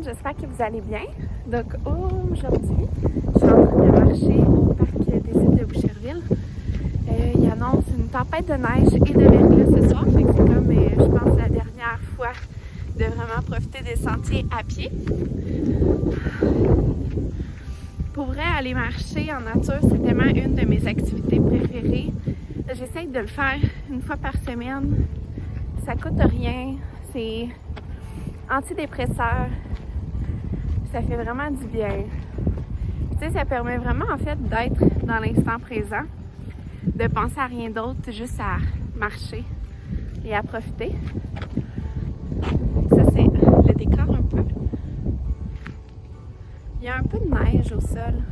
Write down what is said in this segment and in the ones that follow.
j'espère que vous allez bien. Donc aujourd'hui, je suis en train de marcher au parc des îles de Boucherville. Il annonce une tempête de neige et de verglas ce soir, fait que c'est comme, je pense, la dernière fois de vraiment profiter des sentiers à pied. Pour vrai, aller marcher en nature, c'est tellement une de mes activités préférées. J'essaie de le faire une fois par semaine. Ça coûte rien, c'est antidépresseur, ça fait vraiment du bien. Tu sais, ça permet vraiment en fait d'être dans l'instant présent, de penser à rien d'autre, juste à marcher et à profiter. Ça, c'est le décor un peu. Il y a un peu de neige au sol.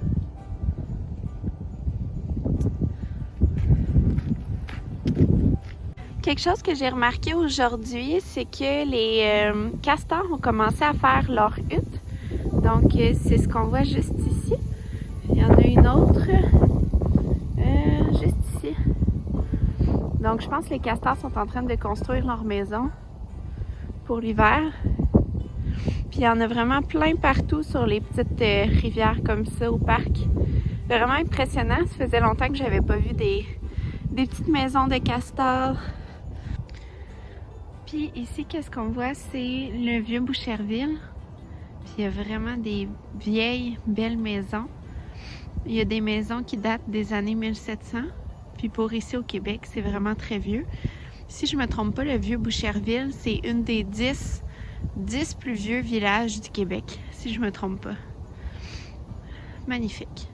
Quelque chose que j'ai remarqué aujourd'hui, c'est que les castors ont commencé à faire leur hutte. Donc, c'est ce qu'on voit juste ici. Il y en a une autre juste ici. Donc, je pense que les castors sont en train de construire leur maison pour l'hiver. Puis, il y en a vraiment plein partout sur les petites rivières comme ça au parc. Vraiment impressionnant. Ça faisait longtemps que j'avais pas vu des petites maisons de castors. Puis ici, qu'est-ce qu'on voit? C'est le vieux Boucherville. Puis il y a vraiment des vieilles, belles maisons. Il y a des maisons qui datent des années 1700. Puis pour ici au Québec, c'est vraiment très vieux. Si je ne me trompe pas, le vieux Boucherville, c'est une des 10 plus vieux villages du Québec, si je ne me trompe pas. Magnifique.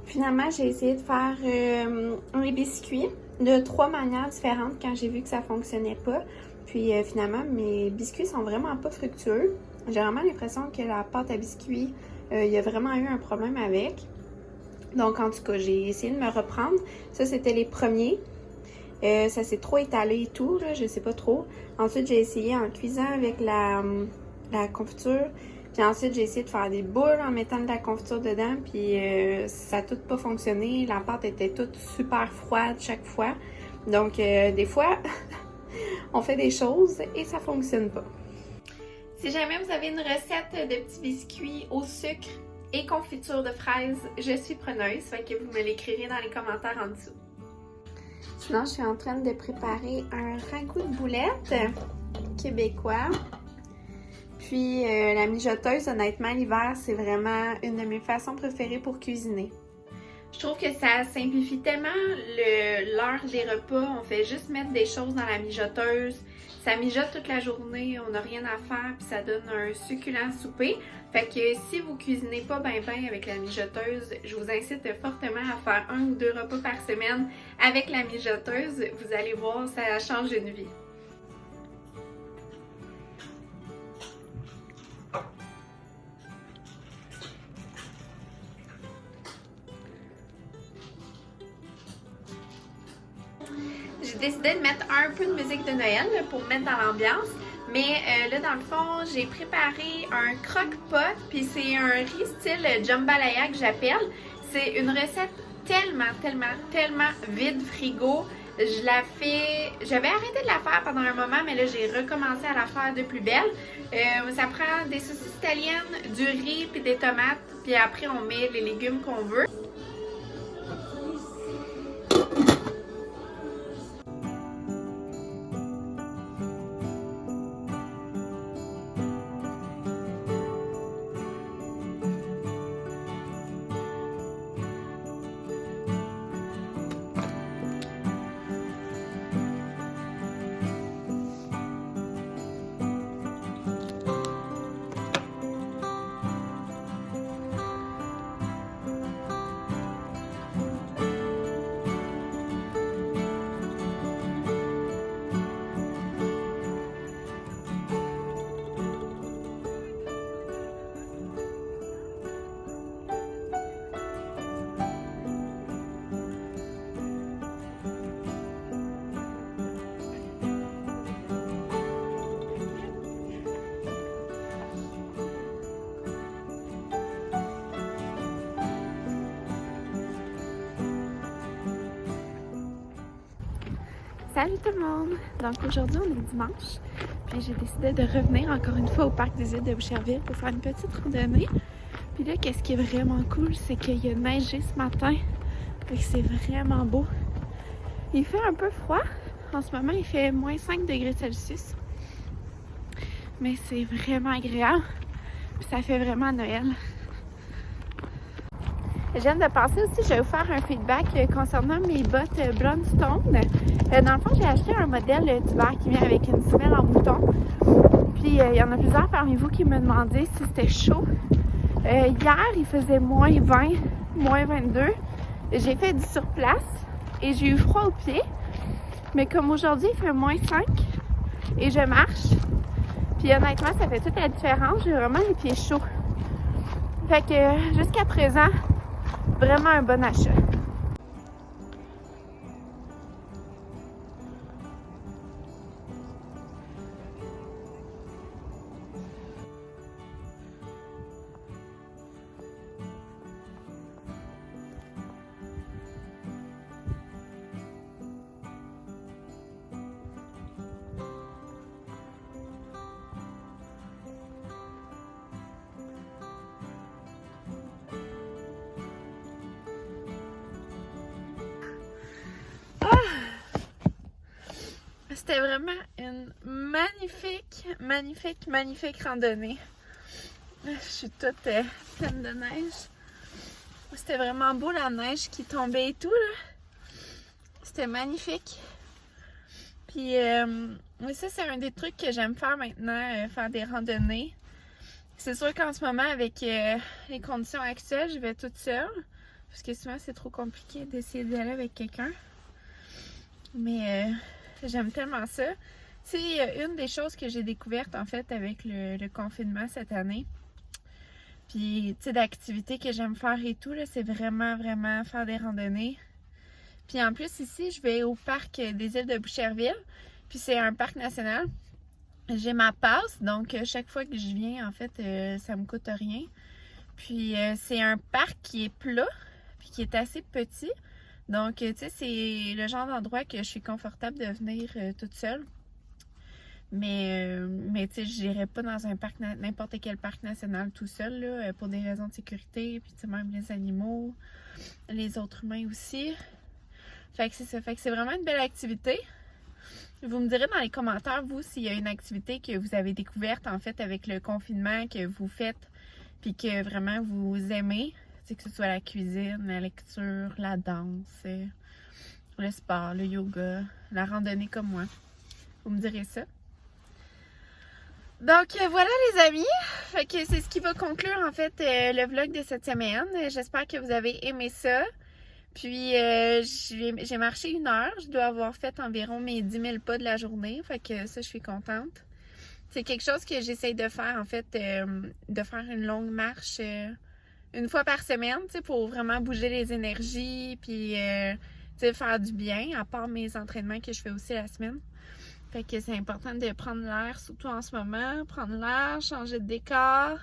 Finalement, j'ai essayé de faire les biscuits de 3 manières différentes quand j'ai vu que ça fonctionnait pas. Puis finalement, mes biscuits sont vraiment pas fructueux. J'ai vraiment l'impression que la pâte à biscuits, il y a vraiment eu un problème avec. Donc en tout cas, j'ai essayé de me reprendre. Ça, c'était les premiers. Ça s'est trop étalé et tout, là, je sais pas trop. Ensuite, j'ai essayé en cuisant avec la confiture. Puis ensuite, j'ai essayé de faire des boules en mettant de la confiture dedans. Puis ça n'a tout pas fonctionné. La pâte était toute super froide chaque fois. Donc des fois, on fait des choses et ça fonctionne pas. Si jamais vous avez une recette de petits biscuits au sucre et confiture de fraises, je suis preneuse. Fait que vous me l'écrivez dans les commentaires en dessous. Sinon, je suis en train de préparer un ragoût de boulettes québécois. Puis la mijoteuse, honnêtement, l'hiver, c'est vraiment une de mes façons préférées pour cuisiner. Je trouve que ça simplifie tellement l'heure des repas. On fait juste mettre des choses dans la mijoteuse. Ça mijote toute la journée, on n'a rien à faire, puis ça donne un succulent souper. Fait que si vous cuisinez pas ben avec la mijoteuse, je vous incite fortement à faire 1 ou 2 repas par semaine avec la mijoteuse. Vous allez voir, ça change une vie. J'ai décidé de mettre un peu de musique de Noël pour me mettre dans l'ambiance. Mais là, dans le fond, j'ai préparé un croque-pot, puis c'est un riz style jambalaya que j'appelle. C'est une recette tellement vide frigo. Je la fais... J'avais arrêté de la faire pendant un moment, mais là, j'ai recommencé à la faire de plus belle. Ça prend des saucisses italiennes, du riz, puis des tomates, puis après, on met les légumes qu'on veut. Salut tout le monde! Donc aujourd'hui on est dimanche, puis j'ai décidé de revenir encore une fois au parc des îles de Boucherville pour faire une petite randonnée. Puis là, qu'est-ce qui est vraiment cool, c'est qu'il y a neigé ce matin, et c'est vraiment beau. Il fait un peu froid, en ce moment il fait moins 5 degrés Celsius, mais c'est vraiment agréable, puis ça fait vraiment Noël. Je viens de penser aussi, je vais vous faire un feedback concernant mes bottes Blundstone. Dans le fond, j'ai acheté un modèle d'hiver qui vient avec une semelle en mouton. Puis, il y en a plusieurs parmi vous qui me demandaient si c'était chaud. Hier, il faisait moins 20, moins 22. J'ai fait du surplace et j'ai eu froid aux pieds. Mais comme aujourd'hui, il fait moins 5 et je marche. Puis honnêtement, ça fait toute la différence. J'ai vraiment les pieds chauds. Fait que jusqu'à présent, vraiment un bon achat. C'était vraiment une magnifique randonnée. Je suis toute pleine de neige. C'était vraiment beau la neige qui tombait et tout là. C'était magnifique. Puis ça c'est un des trucs que j'aime faire maintenant, faire des randonnées. C'est sûr qu'en ce moment avec les conditions actuelles, je vais toute seule. Parce que souvent c'est trop compliqué d'essayer d'aller avec quelqu'un. Mais j'aime tellement ça. C'est une des choses que j'ai découvertes en fait avec le confinement cette année. Puis tu sais, d'activités que j'aime faire et tout, là, c'est vraiment faire des randonnées. Puis en plus ici, je vais au parc des îles de Boucherville. Puis c'est un parc national. J'ai ma passe, donc chaque fois que je viens, en fait, ça me coûte rien. Puis c'est un parc qui est plat, puis qui est assez petit. Donc, tu sais, c'est le genre d'endroit que je suis confortable de venir toute seule. Mais tu sais, je n'irai pas dans un parc, n'importe quel parc national tout seul, là, pour des raisons de sécurité. Puis, tu sais, même les animaux, les autres humains aussi. Fait que c'est ça. Fait que c'est vraiment une belle activité. Vous me direz dans les commentaires, vous, s'il y a une activité que vous avez découverte, en fait, avec le confinement, que vous faites, puis que vraiment vous aimez. Que ce soit la cuisine, la lecture, la danse, le sport, le yoga, la randonnée comme moi. Vous me direz ça. Donc voilà les amis, fait que c'est ce qui va conclure en fait le vlog de cette semaine. J'espère que vous avez aimé ça. Puis j'ai marché 1 heure, je dois avoir fait environ mes 10 000 pas de la journée, fait que ça je suis contente. C'est quelque chose que j'essaye de faire en fait, de faire une longue marche 1 fois par semaine, tu sais, pour vraiment bouger les énergies, puis tu sais, faire du bien, à part mes entraînements que je fais aussi la semaine. Fait que c'est important de prendre l'air, surtout en ce moment, prendre l'air, changer de décor.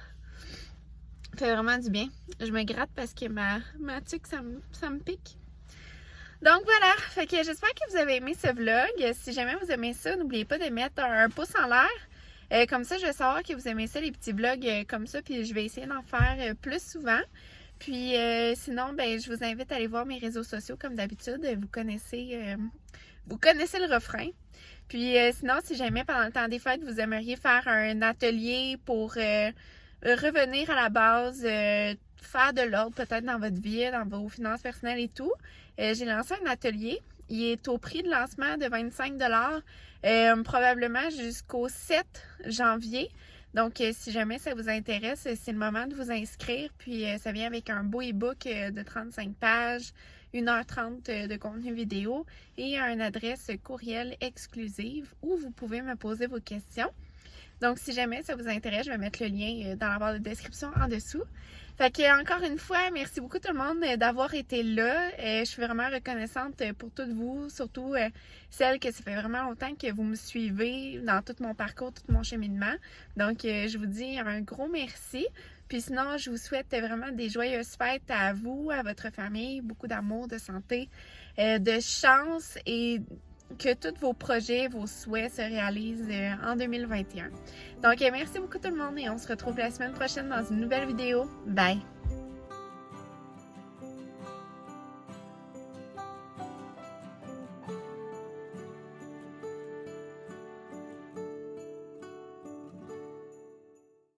Ça fait vraiment du bien. Je me gratte parce que ma tuque, ça me pique. Donc voilà, fait que j'espère que vous avez aimé ce vlog. Si jamais vous aimez ça, n'oubliez pas de mettre un pouce en l'air. Comme ça, je vais savoir que vous aimez ça, les petits vlogs comme ça, puis je vais essayer d'en faire plus souvent. Puis sinon, ben, je vous invite à aller voir mes réseaux sociaux comme d'habitude. Vous connaissez le refrain. Puis sinon, si jamais pendant le temps des fêtes, vous aimeriez faire un atelier pour revenir à la base, faire de l'ordre peut-être dans votre vie, dans vos finances personnelles et tout, j'ai lancé un atelier. Il est au prix de lancement de 25 $, probablement jusqu'au 7 janvier. Donc, si jamais ça vous intéresse, c'est le moment de vous inscrire. Puis, ça vient avec un beau e-book de 35 pages, 1h30 de contenu vidéo et une adresse courriel exclusive où vous pouvez me poser vos questions. Donc, si jamais ça vous intéresse, je vais mettre le lien dans la barre de description en dessous. Fait que, encore une fois, merci beaucoup tout le monde d'avoir été là. Je suis vraiment reconnaissante pour toutes vous, surtout celles que ça fait vraiment longtemps que vous me suivez dans tout mon parcours, tout mon cheminement. Donc, je vous dis un gros merci. Puis sinon, je vous souhaite vraiment des joyeuses fêtes à vous, à votre famille, beaucoup d'amour, de santé, de chance et que tous vos projets, vos souhaits se réalisent en 2021. Donc, merci beaucoup tout le monde et on se retrouve la semaine prochaine dans une nouvelle vidéo. Bye!